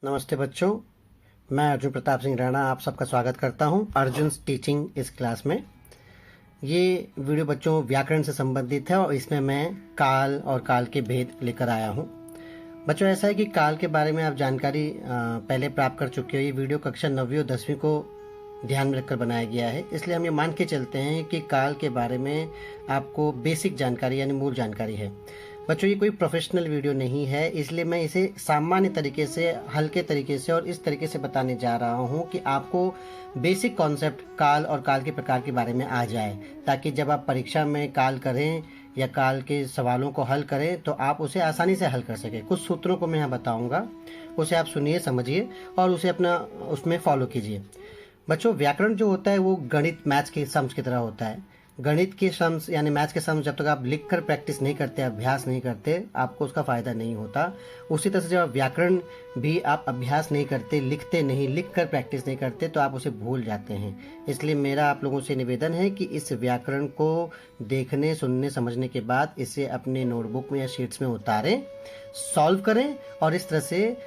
नमस्ते बच्चों, मैं अर्जुन प्रताप सिंह राणा आप सबका स्वागत करता हूं अर्जुन टीचिंग इस क्लास में। ये वीडियो बच्चों व्याकरण से संबंधित है और इसमें मैं काल और काल के भेद लेकर आया हूं। बच्चों ऐसा है कि काल के बारे में आप जानकारी पहले प्राप्त कर चुके हो। ये वीडियो कक्षा 9वीं और 10वीं को ध्यान में रखकर बनाया गया है, इसलिए हम ये मान के चलते हैं कि काल के बारे में आपको बेसिक जानकारी यानी मूल जानकारी है। बच्चों ये कोई प्रोफेशनल वीडियो नहीं है, इसलिए मैं इसे सामान्य तरीके से, हल्के तरीके से और इस तरीके से बताने जा रहा हूँ कि आपको बेसिक कॉन्सेप्ट काल और काल के प्रकार के बारे में आ जाए, ताकि जब आप परीक्षा में काल करें या काल के सवालों को हल करें तो आप उसे आसानी से हल कर सकें। कुछ सूत्रों को मैं यहाँ बताऊँगा, उसे आप सुनिए, समझिए और उसे अपना उसमें फॉलो कीजिए। बच्चों व्याकरण जो होता है वो गणित, मैथ्स के सम्स की तरह होता है। गणित के सम्स यानी मैथ्स के सम्स जब तक आप लिख कर प्रैक्टिस नहीं करते, अभ्यास नहीं करते, आपको उसका फ़ायदा नहीं होता। उसी तरह से जब आप व्याकरण भी आप अभ्यास नहीं करते, लिखते नहीं, लिख कर प्रैक्टिस नहीं करते तो आप उसे भूल जाते हैं। इसलिए मेरा आप लोगों से निवेदन है कि इस व्याकरण को देखने, सुनने, समझने के बाद इसे अपने नोटबुक में या शीट्स में उतारें, सॉल्व करें और इस तरह से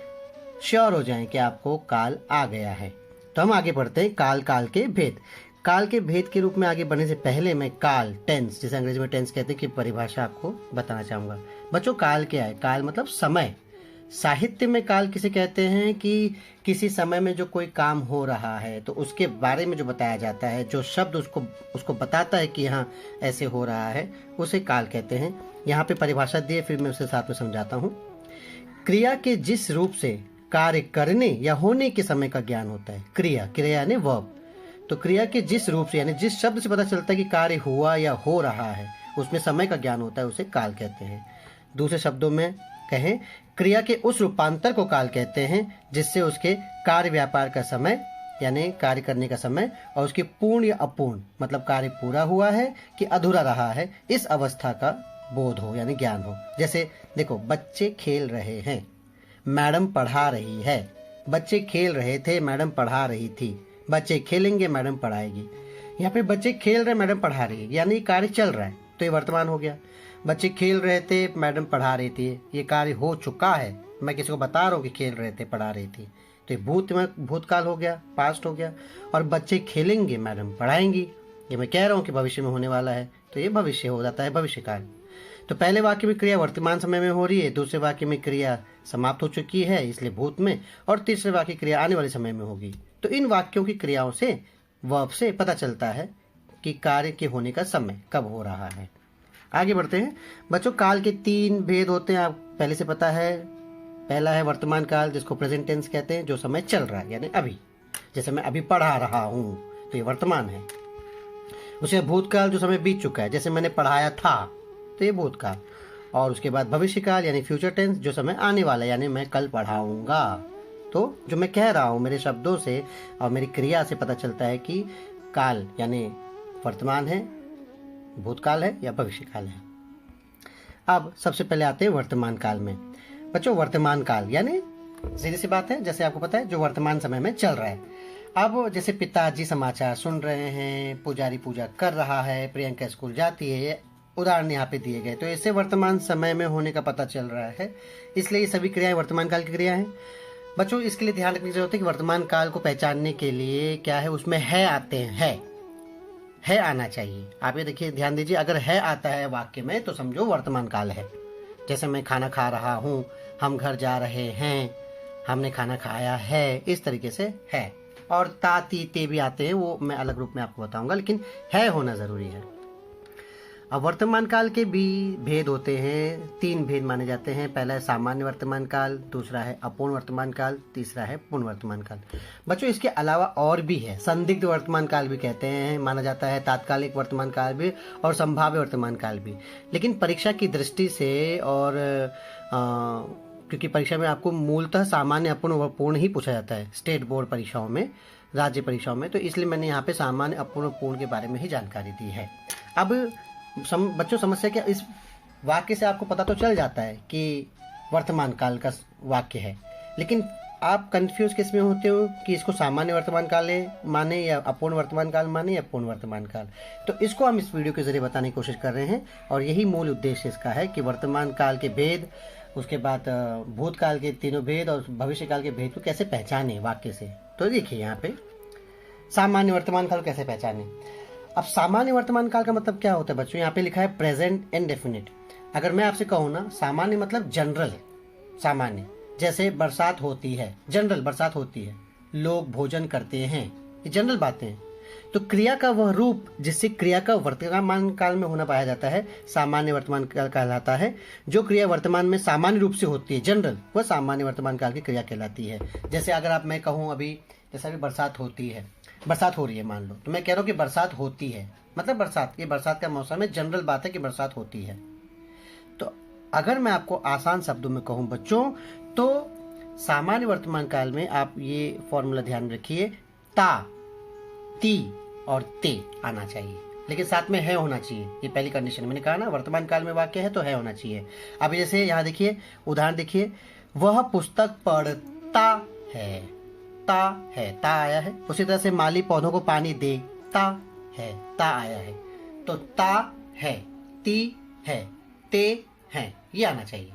श्योर हो जाएं कि आपको काल आ गया है। तो हम आगे बढ़ते हैं। काल के भेद। काल के भेद के रूप में आगे बढ़ने से पहले मैं काल, टेंस, जिसे अंग्रेजी में टेंस कहते हैं, कि परिभाषा आपको बताना चाहूंगा। बच्चों काल क्या है? काल मतलब समय। साहित्य में काल किसे कहते हैं कि किसी समय में जो कोई काम हो रहा है तो उसके बारे में जो बताया जाता है, जो शब्द उसको बताता है कि हाँ ऐसे हो रहा है, उसे काल कहते हैं। यहाँ पे परिभाषा दिए, फिर मैं उसे साथ में समझाता हूँ। क्रिया के जिस रूप से कार्य करने या होने के समय का ज्ञान होता है। क्रिया यानी वर्ब। तो क्रिया के जिस रूप से यानी जिस शब्द से पता चलता है कि कार्य हुआ या हो रहा है, उसमें समय का ज्ञान होता है, उसे काल कहते हैं। दूसरे शब्दों में कहें, क्रिया के उस रूपांतर को काल कहते हैं जिससे उसके कार्य व्यापार का समय यानी कार्य करने का समय और उसके पूर्ण या अपूर्ण मतलब कार्य पूरा हुआ है कि अधूरा रहा है, इस अवस्था का बोध हो यानी ज्ञान हो। जैसे देखो, बच्चे खेल रहे हैं, मैडम पढ़ा रही है। बच्चे खेल रहे थे, मैडम पढ़ा रही थी। बच्चे खेलेंगे, मैडम पढ़ाएगी। यहाँ पे बच्चे खेल रहे, मैडम पढ़ा रही है, यानी कार्य चल रहा है, तो ये वर्तमान हो गया। बच्चे खेल रहे थे, मैडम पढ़ा रही थी, ये कार्य हो चुका है। मैं किसी को बता रहा हूँ कि खेल रहे थे, पढ़ा रही थी, तो ये भूतकाल हो गया, पास्ट हो गया। और बच्चे खेलेंगे, मैडम पढ़ाएंगी, ये मैं कह रहा हूँ कि भविष्य में होने वाला है, तो ये भविष्य हो जाता है, भविष्य काल। तो पहले वाक्य में क्रिया वर्तमान समय में हो रही है, दूसरे वाक्य में क्रिया समाप्त हो चुकी है इसलिए भूत में, और तीसरे वाक्य क्रिया आने वाले समय में होगी। तो इन वाक्यों की क्रियाओं से, वर्ब से पता चलता है कि कार्य के होने का समय कब हो रहा है। आगे बढ़ते हैं। बच्चों काल के 3 भेद होते हैं, आप पहले से पता है। पहला है वर्तमान काल, जिसको प्रेजेंट टेंस कहते हैं, जो समय चल रहा है यानी अभी। जैसे मैं अभी पढ़ा रहा हूँ तो ये वर्तमान है। उसे भूतकाल, जो समय बीत चुका है, जैसे मैंने पढ़ाया था, तो ये भूतकाल। और उसके बाद भविष्यकाल यानी फ्यूचर टेंस, जो समय आने वाला है यानी मैं कल पढ़ाऊंगा। तो जो मैं कह रहा हूँ मेरे शब्दों से और मेरी क्रिया से पता चलता है कि काल यानी वर्तमान है, भूतकाल है या भविष्यकाल है। अब सबसे पहले आते हैं वर्तमान काल में। बच्चों वर्तमान काल यानी सीधी सी बात है, जैसे आपको पता है, जो वर्तमान समय में चल रहा है। अब जैसे पिताजी समाचार सुन रहे हैं, पुजारी पूजा कर रहा है, प्रियंका स्कूल जाती है, उदाहरण यहाँ पे दिए गए, तो इससे वर्तमान समय में होने का पता चल रहा है। इसलिए ये सभी क्रियाएं वर्तमान काल की क्रिया हैं। बच्चों इसके लिए ध्यान रखने की जरूरत है कि वर्तमान काल को पहचानने के लिए क्या है, उसमें है आते हैं, है आना चाहिए। आप ये देखिए, ध्यान दीजिए, अगर है आता है वाक्य में तो समझो वर्तमान काल है। जैसे मैं खाना खा रहा हूँ, हम घर जा रहे हैं, हमने खाना खाया है, इस तरीके से है। और ता, ती, ते भी आते हैं, वो मैं अलग रूप में आपको बताऊंगा, लेकिन है होना जरूरी है। अब वर्तमान काल के भी भेद होते हैं, 3 भेद माने जाते हैं। पहला है सामान्य वर्तमान काल, दूसरा है अपूर्ण वर्तमान काल, तीसरा है पूर्ण वर्तमान काल। बच्चों इसके अलावा और भी है, संदिग्ध वर्तमान काल भी कहते हैं, माना जाता है, तात्कालिक वर्तमान काल भी और संभाव्य वर्तमान काल भी। लेकिन परीक्षा की दृष्टि से और क्योंकि परीक्षा में आपको मूलतः सामान्य, अपूर्ण व पूर्ण ही पूछा जाता है, स्टेट बोर्ड परीक्षाओं में, राज्य परीक्षाओं में, तो इसलिए मैंने यहाँ पे सामान्य, अपूर्ण, पूर्ण के बारे में ही जानकारी दी है। अब बच्चों समस्या क्या, इस वाक्य से आपको पता तो चल जाता है कि वर्तमान काल का वाक्य है, लेकिन आप कंफ्यूज किस में होते हो कि इसको सामान्य वर्तमान काल माने या अपूर्ण वर्तमान काल माने या पूर्ण वर्तमान काल। तो इसको हम इस वीडियो के जरिए बताने की कोशिश कर रहे हैं और यही मूल उद्देश्य इसका है कि वर्तमान काल के भेद उसके बाद भूतकाल के तीनों भेद और भविष्यकाल के भेद को कैसे पहचाने वाक्य से। तो देखिए यहाँ पे सामान्य वर्तमान काल कैसे पहचाने। अब सामान्य वर्तमान काल का मतलब क्या होता है बच्चों, यहाँ पे लिखा है प्रेजेंट इंडेफिनिट। अगर मैं आपसे कहूँ ना, सामान्य मतलब जनरल है, सामान्य जैसे बरसात होती है, जनरल बरसात होती है, लोग भोजन करते हैं, ये जनरल बातें हैं। तो क्रिया का वह रूप जिससे क्रिया का वर्तमान काल में होना पाया जाता है सामान्य वर्तमान काल कहलाता है। जो क्रिया वर्तमान में सामान्य रूप से होती है जनरल, वह सामान्य वर्तमान काल की क्रिया कहलाती है। जैसे अगर मैं कहूँ अभी, जैसे अभी बरसात होती है, बरसात हो रही है मान लो, तो मैं कह रहा हूँ कि बरसात होती है, मतलब बरसात, ये बरसात का मौसम है, जनरल बात है कि बरसात होती है। तो अगर मैं आपको आसान शब्दों में कहूँ बच्चों, तो सामान्य वर्तमान काल में आप ये फॉर्मूला ध्यान में रखिए, ता, ती और ते आना चाहिए, लेकिन साथ में है होना चाहिए। ये पहली कंडीशन मैंने कहा ना, वर्तमान काल में वाक्य है तो है होना चाहिए। अब जैसे यहाँ देखिए उदाहरण देखिए, वह पुस्तक पढ़ता है, ता है, ता आया है। उसी तरह से माली पौधों को पानी देता है, ता आया है। तो ता है, ती है, ते है, ये आना चाहिए।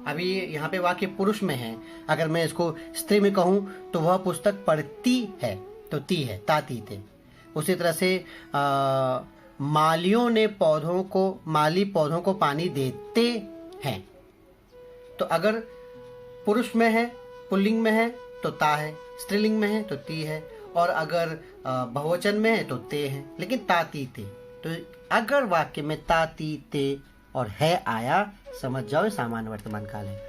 अभी यहाँ पे वाक्य पुरुष में है, अगर मैं इसको स्त्री में कहूँ तो वह पुस्तक पढ़ती है, तो ती है, ता ती ते। उसी तरह से मालियों ने माली पौधों को पानी देते हैं। तो अगर पुरुष में है, पुल्लिंग में है तो ता है, स्त्रीलिंग में है तो ती है, और अगर बहुवचन में है तो ते है, लेकिन ता ती ते। तो अगर वाक्य में ता ती ते और है आया, समझ जाओ ये सामान्य वर्तमान काल है।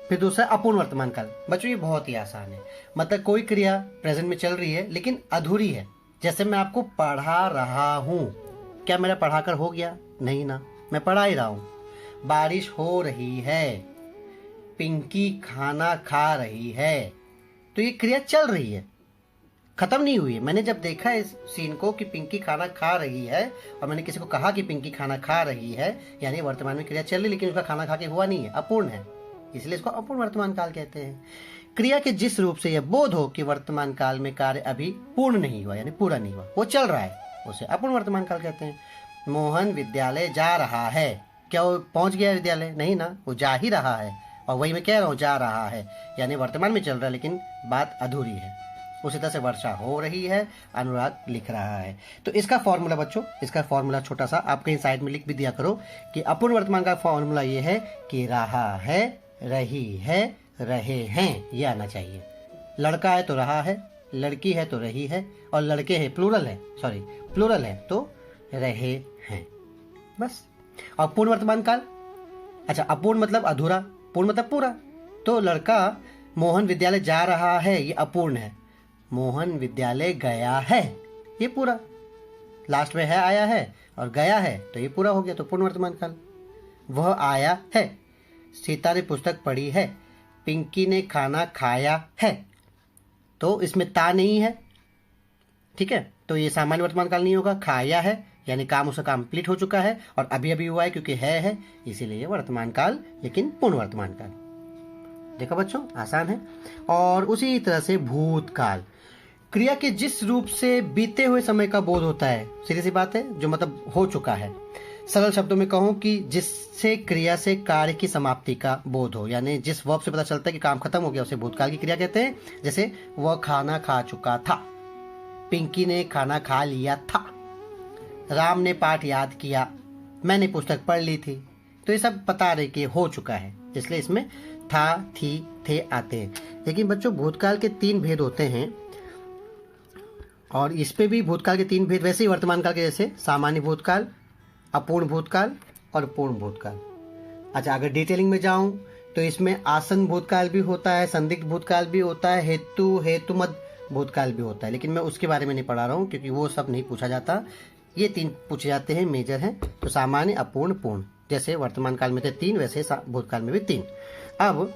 फिर दूसरा अपूर्ण वर्तमान काल। बच्चों ये बहुत ही आसान है, मतलब कोई क्रिया प्रेजेंट में चल रही है लेकिन अधूरी है। जैसे मैं आपको पढ़ा रहा हूं, क्या मेरा पढ़ाकर हो गया? नहीं ना, मैं पढ़ा ही रहा हूं। बारिश हो रही है, पिंकी खाना खा रही है, तो ये क्रिया चल रही है, खत्म नहीं हुई है। मैंने जब देखा इस सीन को कि पिंकी खाना खा रही है और मैंने किसी को कहा कि पिंकी खाना खा रही है, यानी वर्तमान में क्रिया चल रही लेकिन उसका खाना खा के हुआ नहीं है, अपूर्ण है, इसलिए इसको अपूर्ण वर्तमान काल कहते हैं। क्रिया के जिस रूप से यह बोध हो कि वर्तमान काल में कार्य अभी पूर्ण नहीं हुआ, यानी पूरा नहीं हुआ, वो चल रहा है, उसे अपूर्ण वर्तमान काल कहते हैं। मोहन विद्यालय जा रहा है, क्या वो पहुंच गया विद्यालय? नहीं ना, वो जा ही रहा है, और वही मैं कह रहा हूँ जा रहा है, यानी वर्तमान में चल रहा है लेकिन बात अधूरी है। उसी तरह से वर्षा हो रही है, अनुराग लिख रहा है। तो इसका फॉर्मूला बच्चों, इसका फॉर्मूला छोटा सा आप कहीं साइड में लिख भी दिया करो कि अपूर्ण वर्तमान का फॉर्मूला ये है कि रहा है, रही है, रहे हैं, ये आना चाहिए। लड़का है तो रहा है, लड़की है तो रही है, और लड़के हैं प्लूरल है तो रहे हैं, बस। और पूर्ण वर्तमान काल, अच्छा अपूर्ण मतलब अधूरा, पूर्ण मतलब पूरा। तो लड़का मोहन विद्यालय जा रहा है, ये अपूर्ण है। मोहन विद्यालय गया है, ये पूरा। लास्ट में है आया है और गया है, तो ये पूरा हो गया, तो पूर्ण वर्तमान काल। वह आया है, सीता ने पुस्तक पढ़ी है, पिंकी ने खाना खाया है, तो इसमें ता नहीं है, ठीक है, तो ये सामान्य वर्तमान काल नहीं होगा। खाया है यानी काम उसका कंप्लीट हो चुका है और अभी अभी हुआ है क्योंकि है, इसीलिए वर्तमान काल, लेकिन पूर्ण वर्तमान काल। देखो बच्चों आसान है। और उसी तरह से भूतकाल, क्रिया के जिस रूप से बीते हुए समय का बोध होता है, सीधी सी बात है, जो मतलब हो चुका है। सरल शब्दों में कहूं कि जिससे क्रिया से कार्य की समाप्ति का बोध हो, यानी जिस वर्ब से पता चलता है कि काम खत्म हो गया, उसे भूतकाल की क्रिया कहते हैं। जैसे वह खाना खा चुका था, पिंकी ने खाना खा लिया था, राम ने पाठ याद किया, मैंने पुस्तक पढ़ ली थी। तो ये सब बता रहे कि हो चुका है, इसलिए इसमें था, थी, थे आते हैं। लेकिन बच्चों भूतकाल के 3 भेद होते हैं, और इस पे भी भूतकाल के 3 भेद वैसे ही वर्तमान काल के जैसे, सामान्य भूतकाल, अपूर्ण भूतकाल और पूर्ण भूतकाल। अच्छा अगर डिटेलिंग में जाऊं तो इसमें आसन भूतकाल भी होता है, संदिग्ध भूतकाल भी होता है, हेतुमद भूतकाल भी होता है, लेकिन मैं उसके बारे में नहीं पढ़ा रहा हूं क्योंकि वो सब नहीं पूछा जाता। ये 3 पूछे जाते हैं, मेजर हैं। तो सामान्य, अपूर्ण, पूर्ण, जैसे वर्तमान काल में थे 3 वैसे भूतकाल में भी 3। अब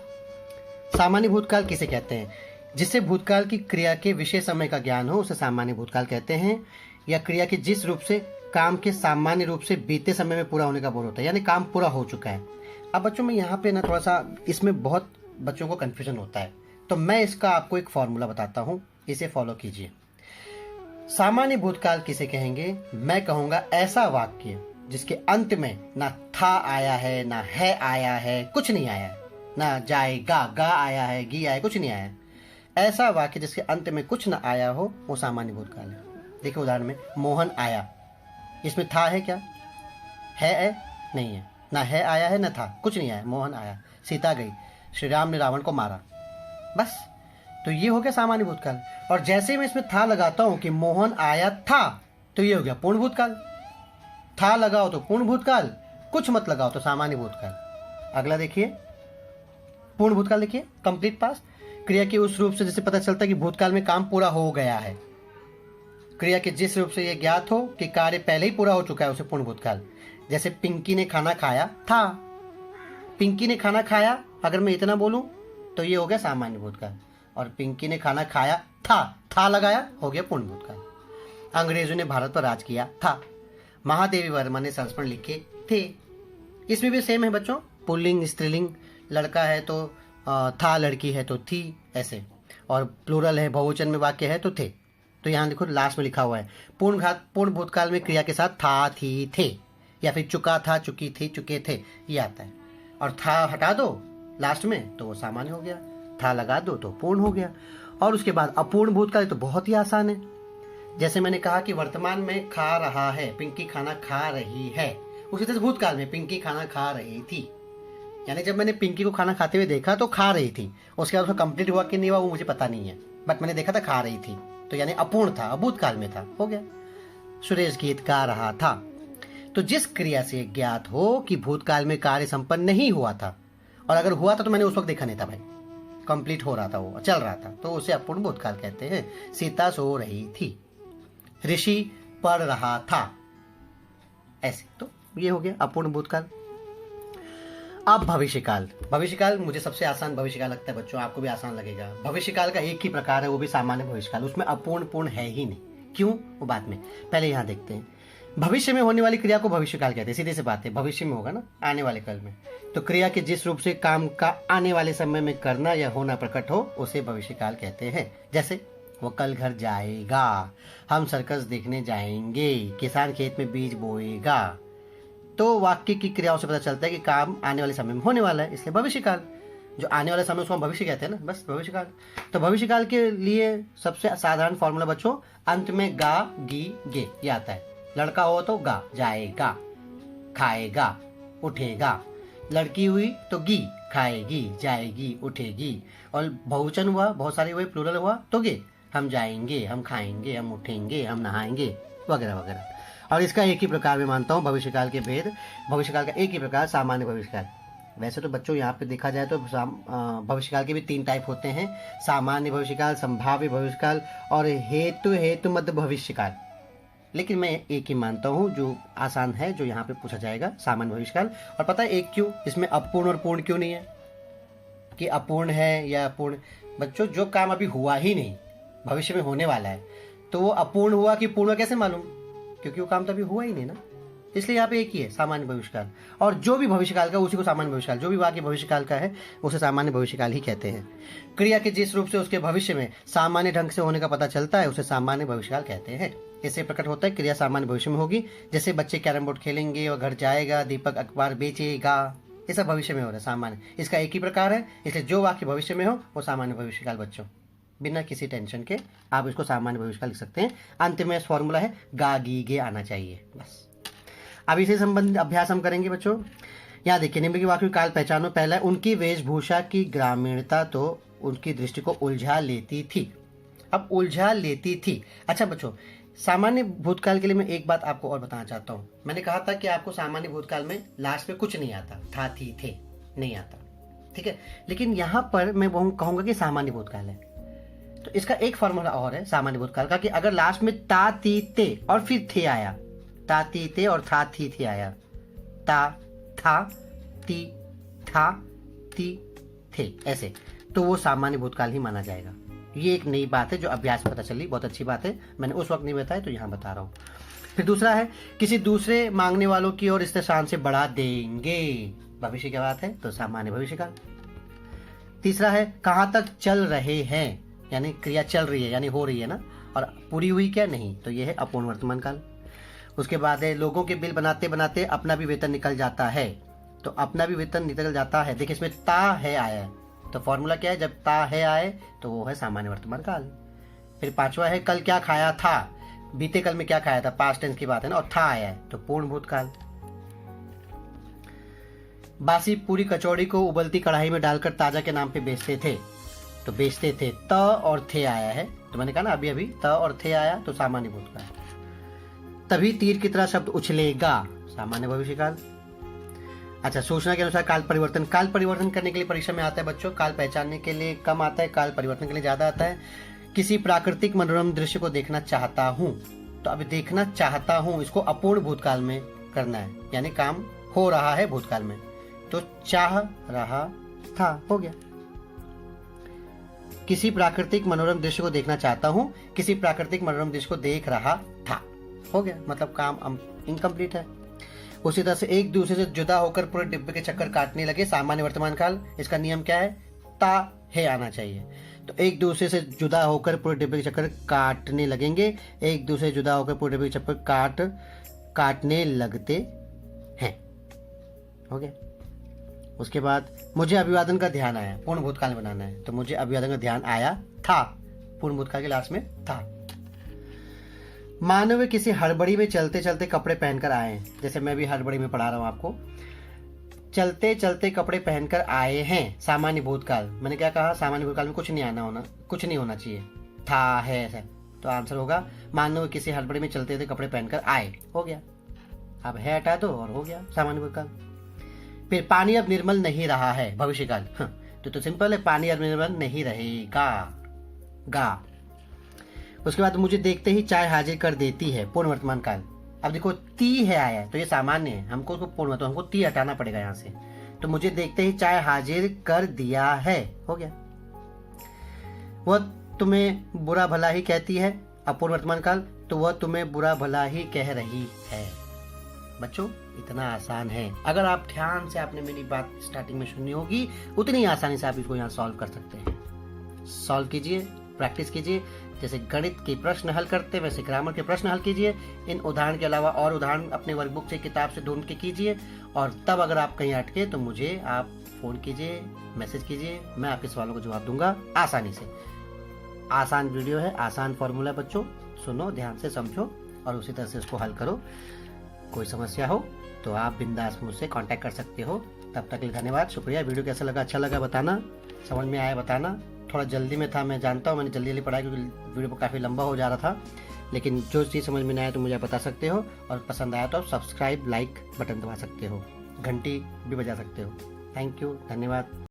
सामान्य भूतकाल किसे कहते हैं? जिससे भूतकाल की क्रिया के विशेष समय का ज्ञान हो, उसे सामान्य भूतकाल कहते हैं। या क्रिया के जिस रूप से काम के सामान्य रूप से बीते समय में पूरा होने का बोध होता है, यानी काम पूरा हो चुका है। अब बच्चों में यहाँ पे ना थोड़ा सा इसमें बहुत बच्चों को कंफ्यूजन होता है, तो मैं इसका आपको एक फॉर्मूला बताता हूँ, इसे फॉलो कीजिए। सामान्य भूतकाल किसे कहेंगे? मैं कहूँगा ऐसा वाक्य जिसके अंत में ना था आया है, ना है आया है, कुछ नहीं आया है, ना जाएगा गा आया है, गी आया है, कुछ नहीं आया है, ऐसा वाक्य जिसके अंत में कुछ ना आया हो वो सामान्य भूतकाल है। देखिए उदाहरण में मोहन आया, इसमें था है क्या? है नहीं है, ना है आया है, ना था, कुछ नहीं आया, मोहन आया। सीता गई, श्री राम ने रावण को मारा, बस। तो ये हो गया सामान्य भूतकाल। और जैसे मैं इसमें था लगाता हूं कि मोहन आया था, तो ये हो गया पूर्ण भूतकाल। था लगाओ तो पूर्ण भूतकाल, कुछ मत लगाओ तो सामान्य भूतकाल। अगला देखिए पूर्ण भूतकाल। देखिए कंप्लीट पास्ट, क्रिया के उस रूप से जिससे पता चलता है कि भूतकाल में काम पूरा हो गया है। क्रिया के जिस रूप से यह ज्ञात हो कि कार्य पहले ही पूरा हो चुका है उसे पूर्ण भूतकाल। जैसे पिंकी ने खाना खाया था, पिंकी ने खाना खाया, अगर मैं इतना बोलूं तो ये हो गया सामान्य भूतकाल। और पिंकी ने खाना खाया था लगाया, हो गया पूर्ण भूतकाल। अंग्रेजों ने भारत पर राज किया था, महादेवी वर्मा ने संस्मरण लिखे थे। इसमें भी सेम है बच्चों, पुल्लिंग स्त्रीलिंग, लड़का है तो था, लड़की है तो थी, ऐसे। और प्लूरल है, बहुवचन में वाक्य है तो थे। तो यहाँ देखो लास्ट में लिखा हुआ है पूर्ण भूतकाल में क्रिया के साथ था, थी, थे, या फिर चुका था, चुकी थी, चुके थे, ये आता है। और था हटा दो लास्ट में तो वो सामान्य हो गया, था लगा दो तो पूर्ण हो गया। और उसके बाद अपूर्ण भूतकाल तो बहुत ही आसान है। जैसे मैंने कहा कि वर्तमान में खा रहा है, पिंकी खाना खा रही है, उसी तरह भूतकाल में पिंकी खाना खा रही थी, यानी जब मैंने पिंकी को खाना खाते हुए देखा तो खा रही थी। उसके बाद उसका कंप्लीट हुआ कि नहीं हुआ वो मुझे पता नहीं है, बट मैंने देखा था खा रही थी, तो यानी अपूर्ण था, भूतकाल में था, हो गया। सुरेश गीत गा रहा था। तो जिस क्रिया से ज्ञात हो कि भूतकाल में कार्य संपन्न नहीं हुआ था, और अगर हुआ था तो मैंने उस वक्त देखा नहीं था भाई, कंप्लीट हो रहा था, वो चल रहा था, तो उसे अपूर्ण भूतकाल कहते हैं। सीता सो रही थी, ऋषि पढ़ रहा था, ऐसे। तो ये हो गया अपूर्ण भूतकाल। अब भविष्यकाल। भविष्यकाल मुझे सबसे आसान भविष्यकाल लगता है बच्चों, आपको भी आसान लगेगा। भविष्यकाल का एक ही प्रकार है, वो भी सामान्य भविष्यकाल, उसमें अपूर्ण पूर्ण है ही नहीं। क्यों, वो बाद में, पहले यहाँ देखते हैं। भविष्य में होने वाली क्रिया को भविष्यकाल कहते हैं, सीधे से बात है, भविष्य में होगा ना, आने वाले काल में। तो क्रिया के जिस रूप से काम का आने वाले समय में करना या होना प्रकट हो उसे भविष्यकाल कहते हैं। जैसे वो कल घर जाएगा, हम सर्कस देखने जाएंगे, किसान खेत में बीज बोएगा। तो वाक्य की क्रियाओं से पता चलता है कि काम आने वाले समय में होने वाला है, इसलिए भविष्यकाल। जो आने वाला समय उसको हम भविष्य कहते हैं ना, बस भविष्यकाल। तो भविष्यकाल के लिए सबसे साधारण फॉर्मूला बच्चों, अंत में गा गी गे ये आता है। लड़का हो तो गा, जाएगा, खाएगा, उठेगा। लड़की हुई तो गी, खाएगी, जाएगी, उठेगी। और बहुवचन हुआ, बहुत सारे हुए, प्लूरल हुआ तो गे, हम जाएंगे, हम खाएंगे, हम उठेंगे, हम नहाएंगे, वगैरह वगैरह। और इसका एक ही प्रकार मैं मानता हूँ भविष्यकाल के भेद। भविष्यकाल का एक ही प्रकार सामान्य भविष्यकाल। वैसे तो बच्चों यहाँ पे देखा जाए तो भविष्यकाल के भी 3 टाइप होते हैं, सामान्य भविष्यकाल, संभाव्य भविष्यकाल और हेतु मध्य भविष्यकाल। लेकिन मैं एक ही मानता हूँ जो आसान है, जो यहाँ पे पूछा जाएगा, सामान्य भविष्यकाल। और पता है एक क्यों, इसमें अपूर्ण और पूर्ण क्यों नहीं है, कि अपूर्ण है या अपूर्ण। बच्चों जो काम अभी हुआ ही नहीं, भविष्य में होने वाला है, तो वो अपूर्ण हुआ कि पूर्ण कैसे मालूम, क्योंकि वो काम तो अभी हुआ ही नहीं ना। इसलिए यहाँ पे एक ही है, सामान्य भविष्यकाल। और जो भी भविष्यकाल का उसी को सामान्य भविष्यकाल, जो भी वाक्य भविष्यकाल का है उसे सामान्य भविष्यकाल ही कहते हैं। क्रिया के जिस रूप से उसके भविष्य में सामान्य ढंग से होने का पता चलता है उसे सामान्य भविष्यकाल कहते हैं। इससे प्रकट होता है क्रिया सामान्य भविष्य में होगी। जैसे बच्चे कैरम बोर्ड खेलेंगे और घर जाएगा, दीपक अखबार बेचेगा, ये सब भविष्य में हो रहा है, सामान्य। इसका एक ही प्रकार है, इसलिए जो वाक्य भविष्य में हो वो सामान्य भविष्यकाल बच्चों, बिना किसी टेंशन के आप इसको सामान्य भविष्यकाल लिख सकते हैं। अंत में फॉर्मूला है गा गी गे आना चाहिए, बस। अब इसे संबंधित अभ्यास हम करेंगे बच्चों। यहाँ देखिए, निम्न के वाक्य काल पहचानो। पहला, उनकी वेशभूषा की ग्रामीणता तो उनकी दृष्टि को उलझा लेती थी। अब उलझा लेती थी, अच्छा बच्चों, सामान्य भूतकाल के लिए मैं एक बात आपको और बताना चाहता हूँ। मैंने कहा था कि आपको सामान्य भूतकाल में लास्ट में कुछ नहीं आता, था, थी, थे नहीं आता, ठीक है। लेकिन यहाँ पर मैं कहूंगा कि सामान्य भूतकाल है, तो इसका एक फॉर्मूला और है सामान्य भूतकाल का, कि अगर लास्ट में ता, ती, ते और फिर थे आया, ता, ती, ते और था, थी, थे आया, ता, था, ती, था, ती, थे, ऐसे, तो वो सामान्य भूतकाल ही माना जाएगा। ये एक नई बात है जो अभ्यास पता चली, बहुत अच्छी बात है, मैंने उस वक्त नहीं बताया तो यहाँ बता रहा हूँ। फिर दूसरा है, किसी दूसरे मांगने वालों की और इससे शान से बढ़ा देंगे, भविष्य की बात है तो सामान्य भविष्यकाल। तीसरा है, कहाँ तक चल रहे हैं, यानी क्रिया चल रही है, यानी हो रही है ना, और पूरी हुई क्या नहीं, तो यह है अपूर्ण वर्तमान काल। उसके बाद है लोगों के बिल बनाते बनाते अपना भी वेतन निकल जाता है। तो अपना भी वेतन निकल जाता है, देखिए इसमें ता है आया है, तो फॉर्मूला क्या है, जब ता है आए तो वो है सामान्य वर्तमान काल। फिर पांचवा है कल क्या खाया था, बीते कल में क्या खाया था, पास्ट टेंस की बात है ना, और था आया है तो पूर्ण भूतकाल। बासी पूरी कचौड़ी को उबलती कढ़ाई में डालकर ताजा के नाम पे बेचते थे, तो बेचते थे, त और थे आया है, तो मैंने कहा ना अभी अभी त और थे आया तो सामान्य भूतकाल। तभी तीर की तरह शब्द उछलेगा, सामान्य भविष्यकाल। अच्छा, सूचना के अनुसार काल परिवर्तन करने के लिए परीक्षा में आता है बच्चों, काल पहचानने के लिए कम आता है, काल परिवर्तन के लिए ज्यादा आता है। किसी प्राकृतिक मनोरम दृश्य को देखना चाहता हूँ, तो अभी देखना चाहता हूँ इसको अपूर्ण भूतकाल में करना है, यानी काम हो रहा है भूतकाल में, तो चाह रहा था हो गया। किसी प्राकृतिक मनोरम दृश्य को देखना चाहता हूँ, किसी प्राकृतिक मनोरम दृश्य को देख रहा था, हो गया, मतलब काम इनकम्प्लीट है। उसी तरह से एक दूसरे से जुदा होकर पूरे डिब्बे के चक्कर काटने लगे, सामान्य वर्तमान काल। इसका नियम क्या है, ता है आना चाहिए, तो एक दूसरे से जुदा होकर पूरे डिब्बे के चक्कर काटने लगेंगे, एक दूसरे से जुदा होकर पूरे डिब्बे के चक्कर काटने लगते हैं, हो गया। उसके बाद मुझे अभिवादन का ध्यान आया, पूर्ण भूतकाल बनाना है, तो मुझे अभिवादन का ध्यान आया था, पूर्ण भूतकाल के लास्ट में था। मानव किसी हड़बड़ी में चलते चलते कपड़े पहनकर आए, जैसे मैं भी हड़बड़ी में पढ़ा रहा हूं आपको, चलते चलते कपड़े पहनकर आए हैं, सामान्य भूतकाल। मैंने क्या कहा, सामान्य भूतकाल में कुछ नहीं होना चाहिए, था है ऐसा, तो आंसर होगा मानव किसी हड़बड़ी में चलते चलते कपड़े पहनकर आए, हो गया। अब है हटा दो और हो गया सामान्य भूतकाल। फिर पानी अब निर्मल नहीं रहा है, भविष्यकाल। तो सिंपल है, पानी अब निर्मल नहीं रहेगा, गा। उसके बाद मुझे देखते ही चाय हाजिर कर देती है, पूर्ण वर्तमान काल। अब देखो ती है आया तो ये सामान्य है, हमको उसको पूर्ण वर्तमान, हमको ती हटाना पड़ेगा यहाँ से, तो मुझे देखते ही चाय हाजिर कर दिया है, हो गया। वह तुम्हें बुरा भला ही कहती है, अपूर्ण वर्तमान काल, तो वह तुम्हें बुरा भला ही कह रही है। बच्चों इतना आसान है, अगर आप ध्यान से आपने मेरी बात स्टार्टिंग में सुनी होगी, उतनी आसानी से आप इसको यहाँ सॉल्व कर सकते हैं। सॉल्व कीजिए, प्रैक्टिस कीजिए, जैसे गणित के प्रश्न हल करते हैं वैसे ग्रामर के प्रश्न हल कीजिए। इन उदाहरण के अलावा और उदाहरण अपने वर्कबुक से, किताब से ढूंढ के कीजिए, और तब अगर आप कहीं अटके तो मुझे आप फोन कीजिए, मैसेज कीजिए, मैं आपके सवालों का जवाब दूंगा आसानी से। आसान वीडियो है, आसान फॉर्मूला बच्चों, सुनो, ध्यान से समझो और उसी तरह से इसको हल करो। कोई समस्या हो तो आप बिंदास मुझसे कांटेक्ट कर सकते हो। तब तक के लिए धन्यवाद, शुक्रिया। वीडियो कैसा लगा, अच्छा लगा बताना, समझ में आया बताना। थोड़ा जल्दी में था, मैं जानता हूँ, मैंने जल्दी जल्दी पढ़ाई क्योंकि वीडियो काफ़ी लंबा हो जा रहा था, लेकिन जो चीज़ समझ में नहीं आया तो मुझे बता सकते हो, और पसंद आया तो आप सब्सक्राइब लाइक बटन दबा सकते हो, घंटी भी बजा सकते हो। थैंक यू, धन्यवाद।